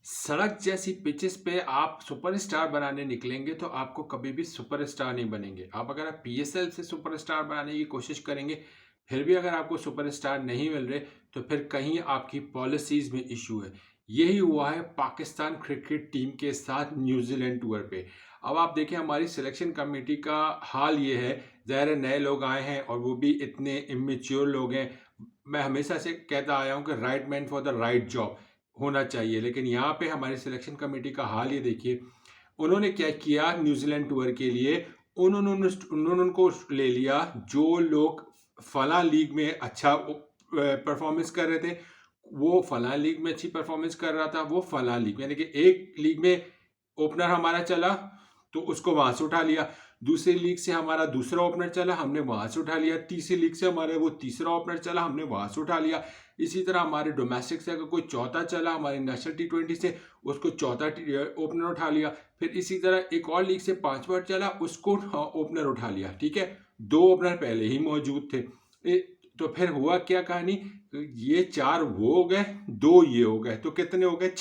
सड़क जैसी पिचेस पे आप सुपरस्टार बनाने निकलेंगे तो आपको कभी भी सुपरस्टार नहीं बनेंगे। अगर आप पीएसएल से सुपरस्टार बनाने की कोशिश करेंगे, फिर भी अगर आपको सुपरस्टार नहीं मिल रहे, तो फिर कहीं आपकी पॉलिसीज में इशू है। यही हुआ है पाकिस्तान क्रिकेट टीम के साथ न्यूजीलैंड टूर पे। अब आप देखें, हमारी सिलेक्शन कमेटी का हाल ये है। ज़ाहिर है, नए लोग आए हैं और वो भी इतने इमेच्योर लोग हैं। मैं हमेशा से कहता आया हूँ कि right man for the right job होना चाहिए, लेकिन यहाँ पे हमारी सिलेक्शन कमेटी का हाल ये देखिए। उन्होंने क्या किया, न्यूजीलैंड टूर के लिए उन्होंने उन्होंने उनको ले लिया जो लोग फला लीग में अच्छा परफॉर्मेंस कर रहे थे। वो फला लीग में अच्छी परफॉर्मेंस कर रहा था, वो फला लीग यानी कि एक लीग में ओपनर हमारा चला तो उसको वहां से उठा लिया। दूसरी लीग से हमारा दूसरा ओपनर चला, हमने वहां से उठा लिया। तीसरी लीग से हमारे वो तीसरा ओपनर चला, हमने वहां से उठा लिया। इसी तरह हमारे डोमेस्टिक से अगर कोई चौथा चला हमारे नेशनल टी20 से, उसको चौथा ओपनर उठा लिया। फिर इसी तरह एक और लीग से पांचवा चला, उसको ओपनर उठा लिया। ठीक है, दो ओपनर पहले ही मौजूद थे। तो फिर हुआ क्या कहानी, ये चार वो हो गए, दो ये हो गए, तो कितने हो गए,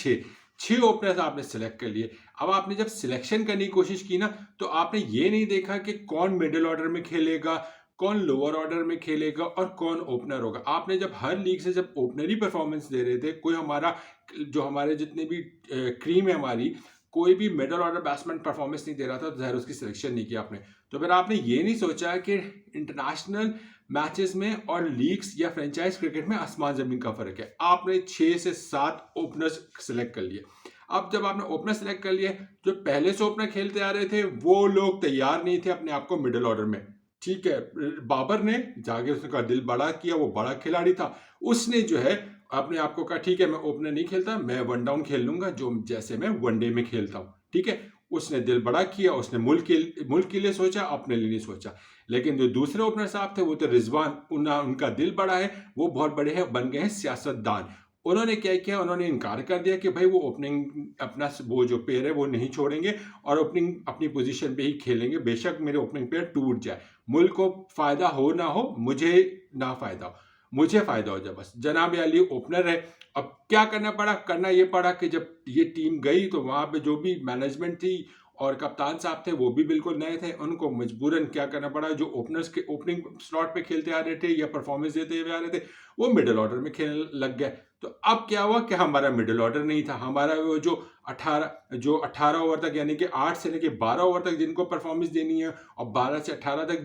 छह ओपनर्स आपने सिलेक्ट कर लिए। अब आपने जब सिलेक्शन करने की कोशिश की ना, तो आपने ये नहीं देखा कि कौन मिडिल ऑर्डर में खेलेगा, कौन लोअर ऑर्डर में खेलेगा और कौन ओपनर होगा। आपने जब हर लीग से जब ओपनर ही परफॉर्मेंस दे रहे थे, कोई हमारा जो हमारे जितने भी क्रीम है हमारी, कोई भी मिडिल ऑर्डर बैट्समैन परफॉर्मेंस नहीं दे रहा था, तो ज़ाहिर उसकी सिलेक्शन नहीं किया आपने। तो फिर आपने ये नहीं सोचा कि इंटरनेशनल मैचेस में और लीग्स या फ्रेंचाइज क्रिकेट में आसमान जमीन का फर्क है। आपने 6 से 7 ओपनर्स सिलेक्ट कर लिए। अब जब आपने ओपनर सेलेक्ट कर लिए, जो पहले से ओपनर खेलते आ रहे थे वो लोग तैयार नहीं थे अपने आप को मिडिल ऑर्डर में। ठीक है, बाबर ने जाके उसका दिल बड़ा किया, वो बड़ा खिलाड़ी था, उसने जो है अपने आप को कहा ठीक है मैं ओपनर नहीं खेलता, मैं वन डाउन खेल लूंगा जो जैसे मैं वनडे में खेलता हूँ। ठीक है, उसने दिल बड़ा किया, उसने मुल्क के लिए सोचा, अपने लिए नहीं सोचा। लेकिन जो दूसरे ओपनर साहब थे वो तो रिजवान, उनका दिल बड़ा है, वो बहुत बड़े हैं, बन गए हैं सियासतदान। उन्होंने क्या किया, उन्होंने इनकार कर दिया कि भाई वो ओपनिंग अपना वो जो पेयर है वो नहीं छोड़ेंगे और ओपनिंग अपनी पोजीशन पे ही खेलेंगे, बेशक मेरे ओपनिंग पेयर टूट जाए, मुल्क को फायदा हो ना हो, मुझे ना फायदा हो, मुझे फायदा हो जाए बस। जनाब अली ओपनर है। अब क्या करना ये पड़ा कि जब ये टीम गई तो वहां पे जो भी मैनेजमेंट थी और कप्तान साहब थे वो भी बिल्कुल नए थे, उनको मजबूरन क्या करना पड़ा, जो ओपनर्स के ओपनिंग स्लॉट पे खेलते आ रहे थे या परफॉर्मेंस देते हुए आ रहे थे, वो मिडिल ऑर्डर में खेलने लग गए। तो अब क्या हुआ कि हमारा मिडिल ऑर्डर नहीं था, हमारा वो जो 18 ओवर तक यानी कि 8 से लेके 12 ओवर तक जिनको परफॉर्मेंस देनी है और 12 से 18 तक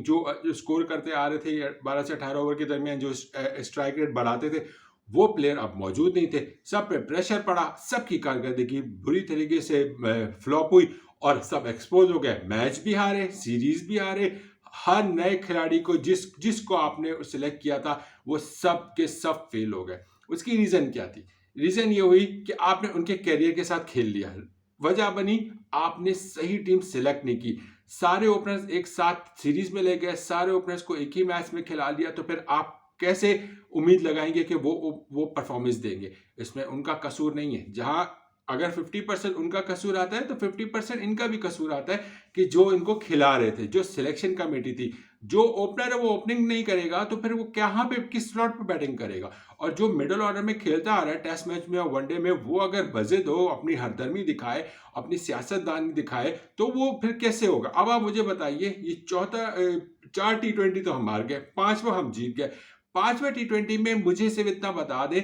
जो स्कोर करते आ रहे थे, 12 से 18 ओवर के दरमियान जो स्ट्राइक रेट बढ़ाते थे, वो प्लेयर अब मौजूद नहीं थे। सब पे प्रेशर पड़ा, सबकी कारकर्दगी बुरी तरीके से फ्लॉप हुई और सब एक्सपोज हो गए। मैच भी हारे, सीरीज भी हारे। हर नए खिलाड़ी को जिसको आपने सिलेक्ट किया था वो सब के सब फेल हो गए। उसकी रीजन क्या थी? रीजन ये हुई कि आपने उनके करियर के साथ खेल लिया। वजह बनी, आपने सही टीम सिलेक्ट नहीं की। सारे ओपनर्स एक साथ सीरीज में ले गए, सारे ओपनर्स को एक ही मैच में खिला लिया, तो फिर आप कैसे उम्मीद लगाएंगे कि वो परफॉर्मेंस देंगे? इसमें उनका कसूर नहीं है। जहां अगर 50% उनका कसूर आता है तो 50% इनका भी कसूर आता है कि जो इनको खिला रहे थे, जो सिलेक्शन कमेटी थी, जो ओपनर है वो ओपनिंग नहीं करेगा तो फिर वो कहाँ पे किस स्लॉट पे बैटिंग करेगा? और जो मिडिल ऑर्डर में खेलता आ रहा है टेस्ट मैच में और वनडे में, वो अगर बजिद हो, अपनी हरदर्मी दिखाए, अपनी सियासतदानी दिखाए, तो वो फिर कैसे होगा? अब आप मुझे बताइए, ये चौथा 4 टी20 तो हम हार गए, पांचवा हम जीत गए। पांचवा टी20 में मुझे सिर्फ इतना बता दें,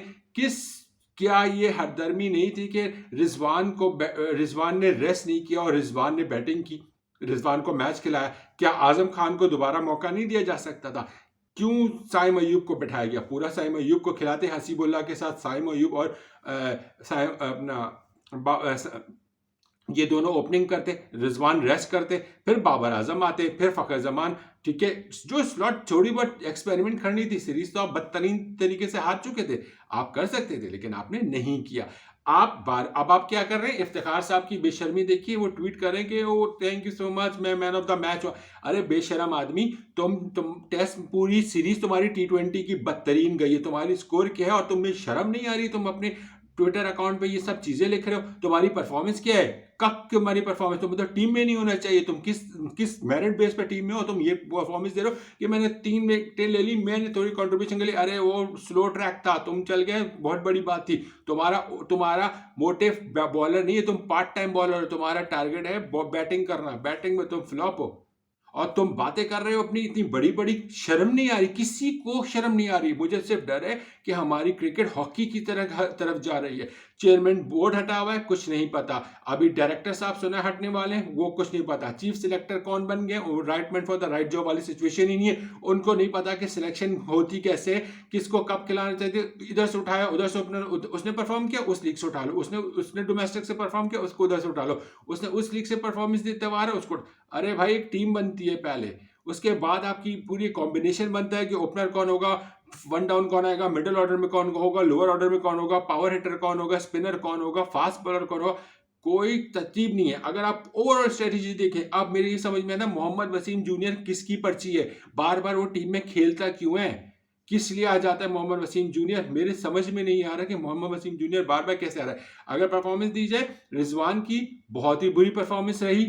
क्या ये हरदर्मी नहीं थी कि रिजवान ने रेस्ट नहीं किया और रिजवान ने बैटिंग की, रिजवान को मैच खिलाया? क्या आजम खान को दोबारा मौका नहीं दिया जा सकता था? क्यों साइम अयूब को बैठाया गया? पूरा साइम अयूब को खिलाते, हसीबुल्ला के साथ साइम अयूब और ये दोनों ओपनिंग करते, रिजवान रेस्ट करते, फिर बाबर आजम आते, फिर फखर जमान। ठीक है, जो स्लॉट थोड़ी बहुत एक्सपेरिमेंट करनी थी, सीरीज तो आप बदतरीन तरीके से हार चुके थे, आप कर सकते थे, लेकिन आपने नहीं किया। अब आप क्या कर रहे हैं? इफ्तिखार साहब की बेशर्मी देखिए, वो ट्वीट कर रहे हैं कि ओ थैंक यू सो मच, मैं मैन ऑफ द मैच हुआ। अरे बेशरम आदमी, तुम टेस्ट पूरी सीरीज तुम्हारी टी20 की बदतरीन गई है, तुम्हारी स्कोर क्या है और तुम्हें शर्म नहीं आ रही? तुम अपने ट्विटर अकाउंट पे ये सब चीजें लिख रहे हो, तुम्हारी परफॉर्मेंस क्या है? कब तुम्हारी परफॉर्मेंस? तुम मतलब टीम में नहीं होना चाहिए, तुम किस मेरिट बेस पे टीम में हो? तुम ये परफॉर्मेंस दे रहे हो कि मैंने 3 विकेटें ले ली, मैंने थोड़ी कंट्रीब्यूशन के लिए, अरे वो स्लो ट्रैक था, तुम चल गए, बहुत बड़ी बात थी। तुम्हारा तुम्हारा मोटिव बॉलर नहीं है, तुम पार्ट टाइम बॉलर हो, तुम्हारा टारगेट है बैटिंग करना, बैटिंग में तुम फ्लॉप हो और तुम बातें कर रहे हो अपनी इतनी बड़ी बड़ी। शर्म नहीं आ रही? किसी को शर्म नहीं आ रही? मुझे सिर्फ डर है कि हमारी क्रिकेट हॉकी की तरफ जा रही है। चेयरमैन बोर्ड हटा हुआ है, कुछ नहीं पता। अभी डायरेक्टर साहब सुना हटने वाले हैं, वो कुछ नहीं पता। चीफ सिलेक्टर कौन बन गए, वो right man for the right job वाली सिचुएशन ही नहीं है। उनको नहीं पता कि सिलेक्शन होती कैसे, किसको कब खिलाना चाहिए। इधर से उठाया, उधर से ओपनर, उसने परफॉर्म किया, उस लीग से उठा लो। उसने डोमेस्टिक से परफॉर्म किया, उसको उधर से उठा लो। उसने उस लीग से परफॉर्मेंस देते हुए आ रहा है, उसको। अरे भाई, एक टीम बनती है पहले, उसके बाद आपकी पूरी कॉम्बिनेशन बनता है कि ओपनर कौन होगा, वन डाउन कौन आएगा, मिडिल ऑर्डर में कौन होगा, लोअर ऑर्डर में कौन होगा, पावर हिटर कौन होगा, स्पिनर कौन होगा, फास्ट बॉलर कौन होगा। कोई तरतीब नहीं है। अगर आप ओवरऑल स्ट्रेटेजी देखें, आप मेरी ये समझ में है ना, मोहम्मद वसीम जूनियर किसकी पर्ची है? बार बार वो टीम में खेलता क्यों है? किस लिए आ जाता है मोहम्मद वसीम जूनियर? मेरे समझ में नहीं आ रहा कि मोहम्मद वसीम जूनियर बार बार कैसे आ रहा है। अगर परफॉर्मेंस दी जाए, रिजवान की बहुत ही बुरी परफॉर्मेंस रही।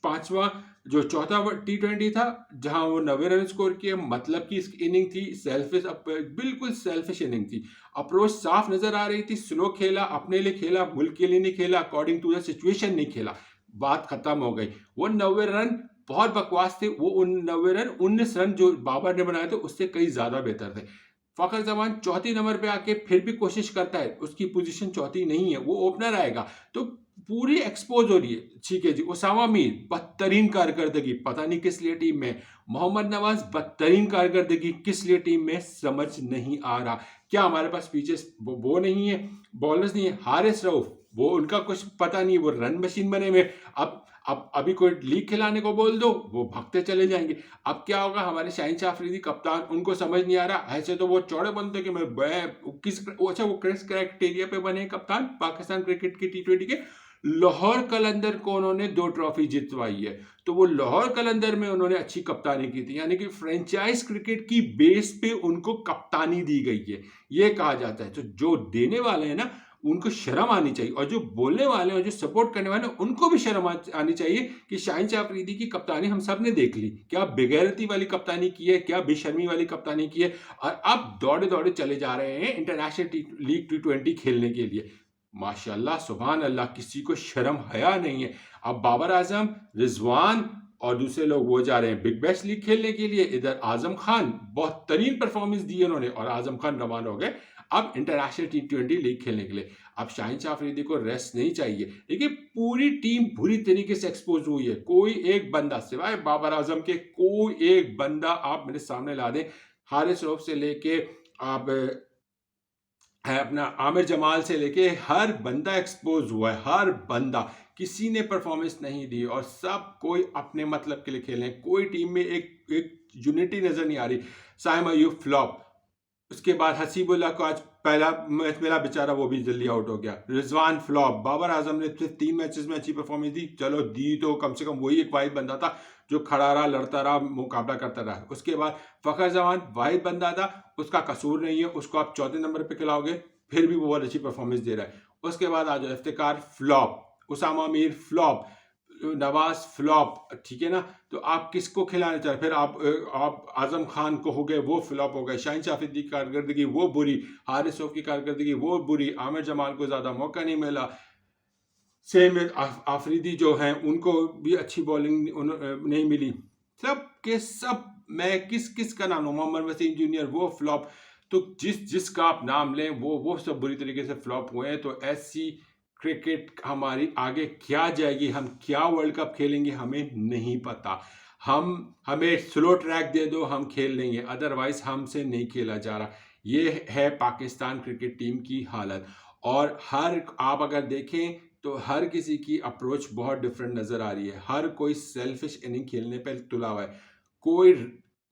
पांचवा जो चौथा T20 था, जहां वो 90 रन स्कोर किए, मतलब की इनिंग थी सेल्फिश, बिल्कुल सेल्फिश इनिंग थी। अप्रोच साफ नजर आ रही थी, स्लो खेला, अपने लिए खेला, मुल्क के लिए नहीं खेला, अकॉर्डिंग टू द सिचुएशन नहीं खेला, बात खत्म हो गई। वो 90 रन बहुत बकवास थे। वो 90 रन 19 रन जो बाबर ने बनाए थे उससे कहीं ज्यादा बेहतर थे। फखर जमान चौथी नंबर पे आके फिर भी कोशिश करता है, उसकी पोजीशन चौथी नहीं है, वो ओपनर आएगा तो पूरी एक्सपोज हो रही है। ठीक है जी। उसामा मीर बदतरीन कारकर्दगी, पता नहीं किस लिए टीम में। मोहम्मद नवाज बदतरीन कारकर्दगी, किस लिए टीम में, समझ नहीं आ रहा। क्या हमारे पास पीछे वो नहीं है, बॉलर्स नहीं है? हारिस रऊफ, वो उनका कुछ पता नहीं, वो रन मशीन बने हुए। अब अभी कोई लीग खिलाने को बोल दो, वो भागते चले जाएंगे। अब क्या होगा? हमारे शाहीन शाह अफरीदी कप्तान, उनको समझ नहीं आ रहा। ऐसे तो वो चौड़े बनते कि मैं अच्छा, वो किस क्राइटेरिया पे बने कप्तान पाकिस्तान क्रिकेट की T20 के? लाहौर कलंदर को उन्होंने 2 ट्रॉफी जितवाई है, तो वो लाहौर कलंदर में उन्होंने अच्छी कप्तानी की थी, यानी कि फ्रेंचाइज क्रिकेट की बेस पे उनको कप्तानी दी गई है, ये कहा जाता है। तो जो देने वाले हैं ना, उनको शर्म आनी चाहिए, और जो बोलने वाले और जो सपोर्ट करने वाले उनको भी शर्म आनी चाहिए कि शाहीन शाह अफरीदी की कप्तानी हम सब ने देख ली, क्या बेगैरती वाली कप्तानी की है, क्या बेशर्मी वाली कप्तानी की है, और अब दौड़े दौड़े चले जा रहे हैं इंटरनेशनल लीग T20 खेलने के लिए। माशाल्लाह, सुभान अल्लाह, किसी को शर्म हया नहीं है। अब बाबर आजम, रिजवान और दूसरे लोग वो जा रहे हैं बिग बैश लीग खेलने के लिए। इधर आजम खान, बहुत तरीन परफॉर्मेंस दी उन्होंने, और आजम खान रवाना हो गए अब इंटरनेशनल T20 लीग खेलने के लिए। अब शाहीन शाह अफरीदी को रेस्ट नहीं चाहिए। देखिए, पूरी टीम बुरी तरीके से एक्सपोज हुई है। कोई एक बंदा सिवाय बाबर आजम के, कोई एक बंदा आप मेरे सामने ला दें। हारिस रऊफ से लेके आप है अपना आमिर जमाल से लेके हर बंदा एक्सपोज हुआ है, हर बंदा। किसी ने परफॉर्मेंस नहीं दी और सब कोई अपने मतलब के लिए खेल रहे हैं। कोई टीम में एक यूनिटी नजर नहीं आ रही। साइम अयूब फ्लॉप, उसके बाद हसीबुल्लाह को आज पहला मैच मिला, बेचारा वो भी जल्दी आउट हो गया। रिजवान फ्लॉप। बाबर आजम ने सिर्फ 3 मैचेस में अच्छी परफॉर्मेंस दी, चलो दी, तो कम से कम वही एक वाहिद बंदा था जो खड़ा रहा, लड़ता रहा, मुकाबला करता रहा। उसके बाद फखर जमान वाहिद बंदा था, उसका कसूर नहीं है, उसको आप चौथे नंबर पे खिलाओगे फिर भी वो बहुत अच्छी परफॉर्मेंस दे रहा है। उसके बाद आ जाओ Iftikhar flop, Usama Mir flop, Nawaz flop, ठीक है ना। तो आप किसको खिलाने चाह रहे? फिर आप आजम खान को हो गए, वो फ्लॉप हो गए। शाहीन शाह अफरीदी की कारकर्दगी वो बुरी, हारिस रऊफ की कारकर्दगी वो बुरी, आमिर जमाल को ज्यादा मौका नहीं मिला। सेम आफरीदी जो हैं उनको भी अच्छी बॉलिंग नहीं मिली। सब के सब, मैं किस किस का नाम लूं, मोहम्मद वसीम जूनियर वो फ्लॉप। तो जिसका आप नाम लें वो सब बुरी तरीके से फ्लॉप हुए हैं। तो ऐसी क्रिकेट हमारी आगे क्या जाएगी, हम क्या वर्ल्ड कप खेलेंगे हमें नहीं पता। हमें स्लो ट्रैक दे दो, हम खेल लेंगे, अदरवाइज हमसे नहीं खेला जा रहा। ये है पाकिस्तान क्रिकेट टीम की हालत। और आप अगर देखें तो हर किसी की अप्रोच बहुत डिफरेंट नजर आ रही है। हर कोई सेल्फिश इनिंग खेलने पर तुला हुआ है।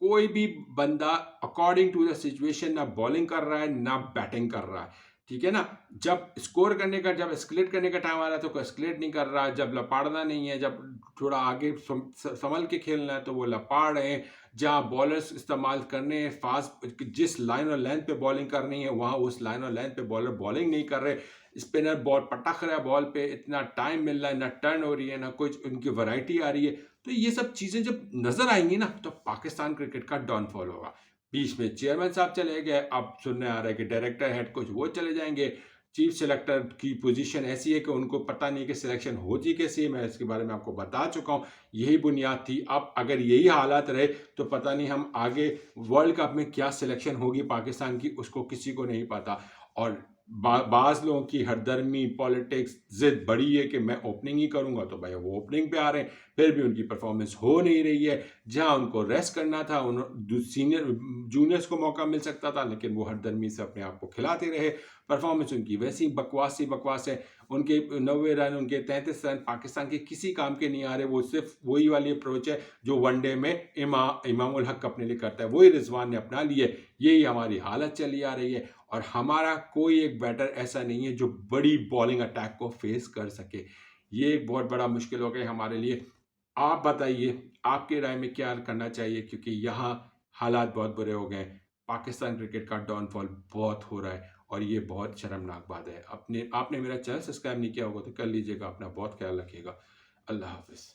कोई भी बंदा अकॉर्डिंग टू द सिचुएशन ना बॉलिंग कर रहा है ना बैटिंग कर रहा है, ठीक है ना। जब स्कोर करने का, जब एस्केलेट करने का टाइम आ रहा है तो कोई एस्केलेट नहीं कर रहा है। जब लपाड़ना नहीं है, जब थोड़ा आगे संभल के खेलना है तो वो लपाड़ रहे हैं। जहाँ बॉलर्स इस्तेमाल करने हैं फास्ट, जिस लाइन और लेंथ पे बॉलिंग करनी है वहाँ उस लाइन और लेंथ पे बॉलर बॉलिंग नहीं कर रहे, स्पिनर बॉल पटक रहा है बॉल पे, इतना टाइम मिल रहा है, ना टर्न हो रही है, ना कुछ उनकी वैरायटी आ रही है। तो ये सब चीज़ें जब नज़र आएंगी ना तो पाकिस्तान क्रिकेट का डाउनफॉल होगा। बीच में चेयरमैन साहब चले गए, अब सुनने आ रहा है कि डायरेक्टर हेड कोच वो चले जाएंगे। चीफ सेलेक्टर की पोजीशन ऐसी है कि उनको पता नहीं कि सिलेक्शन होती कैसी है, मैं इसके बारे में आपको बता चुका हूँ। यही बुनियाद थी। अब अगर यही हालात रहे तो पता नहीं हम आगे वर्ल्ड कप में क्या सिलेक्शन होगी पाकिस्तान की, उसको किसी को नहीं पता। और बाज़ लोगों की हरदर्मी पॉलिटिक्स ज़िद बड़ी है कि मैं ओपनिंग ही करूंगा, तो भाई वो ओपनिंग पे आ रहे हैं, फिर भी उनकी परफॉर्मेंस हो नहीं रही है। जहां उनको रेस्ट करना था, सीनियर जूनियर्स को मौका मिल सकता था, लेकिन वो हरदर्मी से अपने आप को खिलाते रहे। परफॉर्मेंस उनकी वैसी बकवास है। उनके 90 रन, उनके 33 रन पाकिस्तान के किसी काम के नहीं आ रहे। वो सिर्फ वही वाली अप्रोच है जो वनडे में इमामुल हक अपने लिए करता है, वही रिजवान ने अपना ली है। यही हमारी हालत चली आ रही है और हमारा कोई एक बैटर ऐसा नहीं है जो बड़ी बॉलिंग अटैक को फेस कर सके। ये एक बहुत बड़ा मुश्किल हो गया हमारे लिए। आप बताइए आपकी राय में क्या करना चाहिए, क्योंकि यहाँ हालात बहुत बुरे हो गए। पाकिस्तान क्रिकेट का डाउनफॉल बहुत हो रहा है और ये बहुत शर्मनाक बात है। आपने मेरा चैनल सब्सक्राइब नहीं किया होगा तो कर लीजिएगा। अपना बहुत ख्याल रखिएगा। अल्लाह हाफिज़।